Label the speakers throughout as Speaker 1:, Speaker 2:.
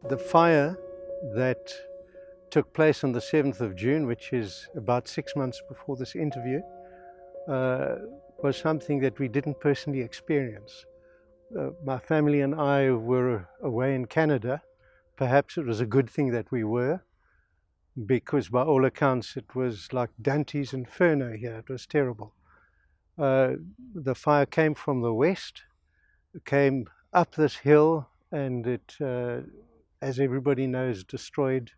Speaker 1: The fire that took place on the 7th of June, which is about 6 months before this interview, was something that we didn't personally experience. My family and I were away in Canada. Perhaps it was a good thing that we were, because by all accounts it was like Dante's Inferno here. It was terrible. The fire came from the west, it came up this hill, and it, as everybody knows, destroyed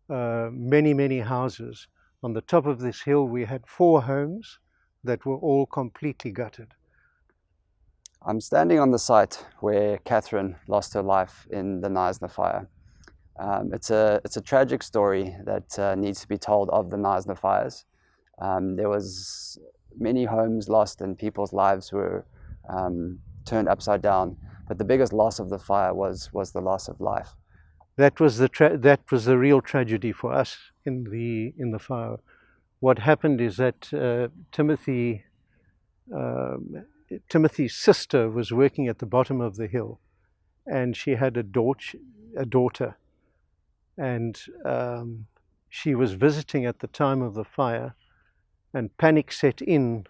Speaker 1: many houses. On the top of this hill we had 4 homes that were all completely gutted.
Speaker 2: I'm standing on the site where Catherine lost her life in the Nyirenda fire. It's a tragic story that needs to be told of the Nyirenda fires. There was many homes lost and people's lives were turned upside down, but the biggest loss of the fire was the loss of life.
Speaker 1: That was the real tragedy for us in the fire. What happened is that Timothy's sister was working at the bottom of the hill, and she had a daughter, and she was visiting at the time of the fire, and panic set in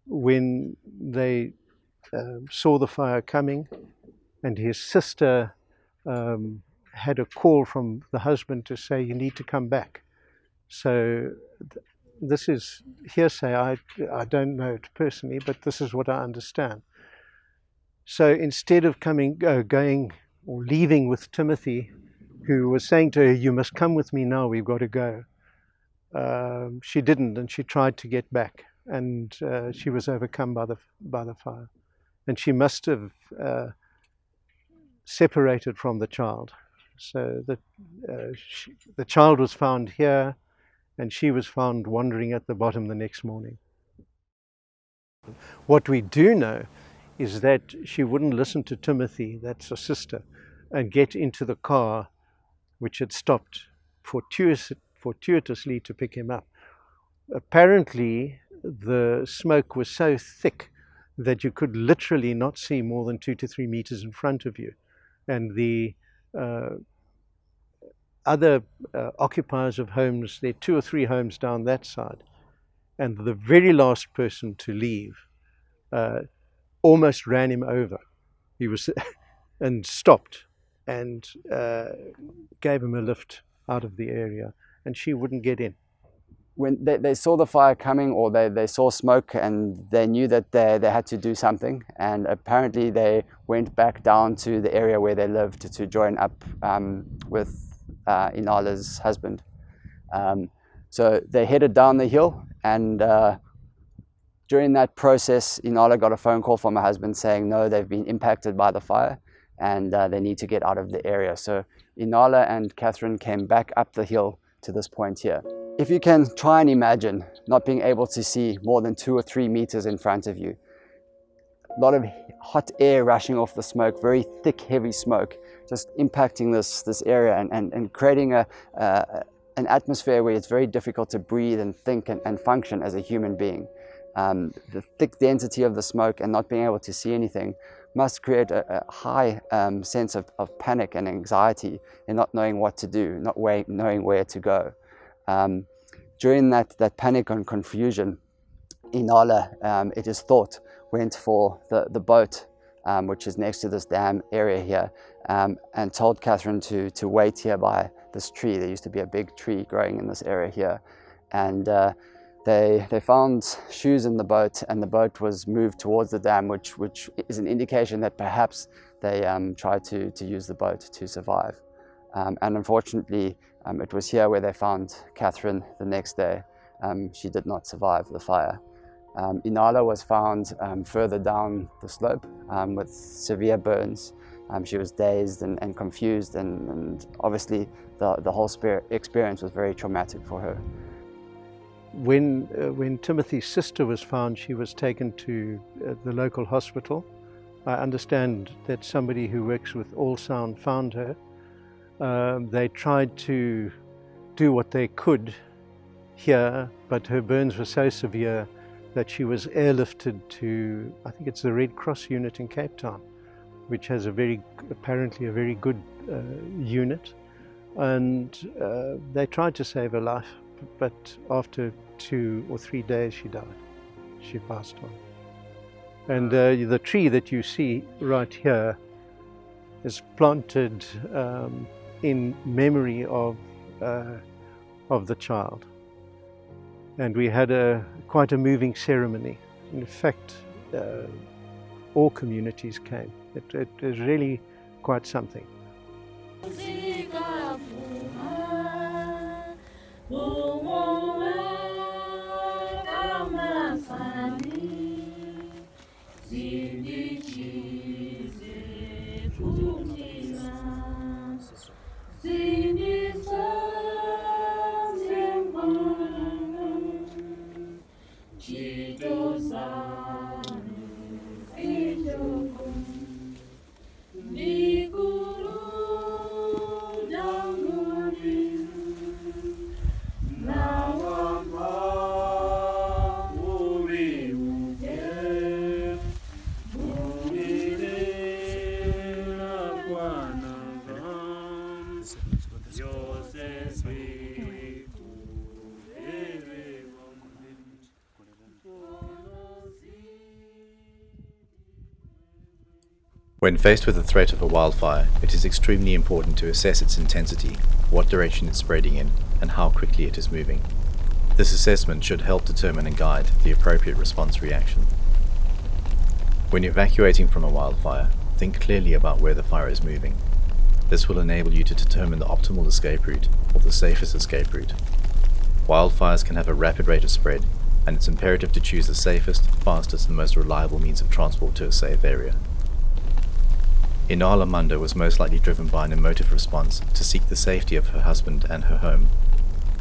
Speaker 1: when they saw the fire coming, and his sister had a call from the husband to say, "You need to come back." So this is hearsay. I don't know it personally, but this is what I understand. So instead of going or leaving with Timothy, who was saying to her, "You must come with me now, we've got to go," she didn't, and she tried to get back, and she was overcome by the fire, and she must have separated from the child. So that the child was found here, and she was found wandering at the bottom the next morning. What we do know is that she wouldn't listen to Timothy, that's her sister, and get into the car, which had stopped fortuitously to pick him up. Apparently, the smoke was so thick that you could literally not see more than 2 to 3 meters in front of you. And the other occupiers of homes, there are 2 or 3 homes down that side, and the very last person to leave almost ran him over. He was and stopped and gave him a lift out of the area, and she wouldn't get in.
Speaker 2: When they saw the fire coming, or they saw smoke, and they knew that they had to do something, and apparently they went back down to the area where they lived to join up with Enala's husband. So they headed down the hill, and during that process, Enala got a phone call from her husband saying, no, they've been impacted by the fire, and they need to get out of the area. So Enala and Catherine came back up the hill to this point here. If you can try and imagine not being able to see more than 2 or 3 meters in front of you, a lot of hot air rushing off the smoke, very thick, heavy smoke, just impacting this area and creating an atmosphere where it's very difficult to breathe and think and function as a human being. The thick density of the smoke and not being able to see anything must create a high sense of panic and anxiety and not knowing what to do, not knowing where to go. During that panic and confusion, Enala, it is thought, went for the boat, which is next to this dam area here, and told Catherine to wait here by this tree. There used to be a big tree growing in this area here, and they found shoes in the boat, and the boat was moved towards the dam, which is an indication that perhaps they tried to use the boat to survive. And unfortunately, it was here where they found Catherine the next day. She did not survive the fire. Enala was found further down the slope with severe burns. She was dazed and confused, and obviously the whole experience was very traumatic for her.
Speaker 1: When Timothy's sister was found, she was taken to the local hospital. I understand that somebody who works with All Sound found her. They tried to do what they could here, but her burns were so severe that she was airlifted to, I think it's the Red Cross unit in Cape Town, which has apparently a very good unit, and they tried to save her life, but after 2 or 3 days she died. She passed on. And the tree that you see right here is planted in memory of the child. And we had quite a moving ceremony. In fact, all communities came. It is really quite something.
Speaker 3: When faced with the threat of a wildfire, it is extremely important to assess its intensity, what direction it's spreading in, and how quickly it is moving. This assessment should help determine and guide the appropriate response reaction. When evacuating from a wildfire, think clearly about where the fire is moving. This will enable you to determine the optimal escape route, or the safest escape route. Wildfires can have a rapid rate of spread, and it's imperative to choose the safest, fastest, and most reliable means of transport to a safe area. Enala Manda was most likely driven by an emotive response to seek the safety of her husband and her home.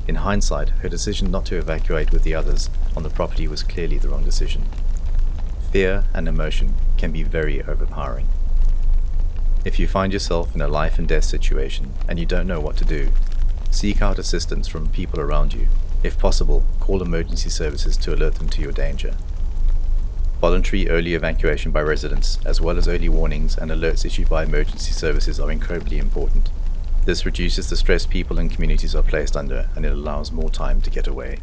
Speaker 3: In hindsight, her decision not to evacuate with the others on the property was clearly the wrong decision. Fear and emotion can be very overpowering. If you find yourself in a life and death situation and you don't know what to do, seek out assistance from people around you. If possible, call emergency services to alert them to your danger. Voluntary early evacuation by residents, as well as early warnings and alerts issued by emergency services, are incredibly important. This reduces the stress people and communities are placed under, and it allows more time to get away.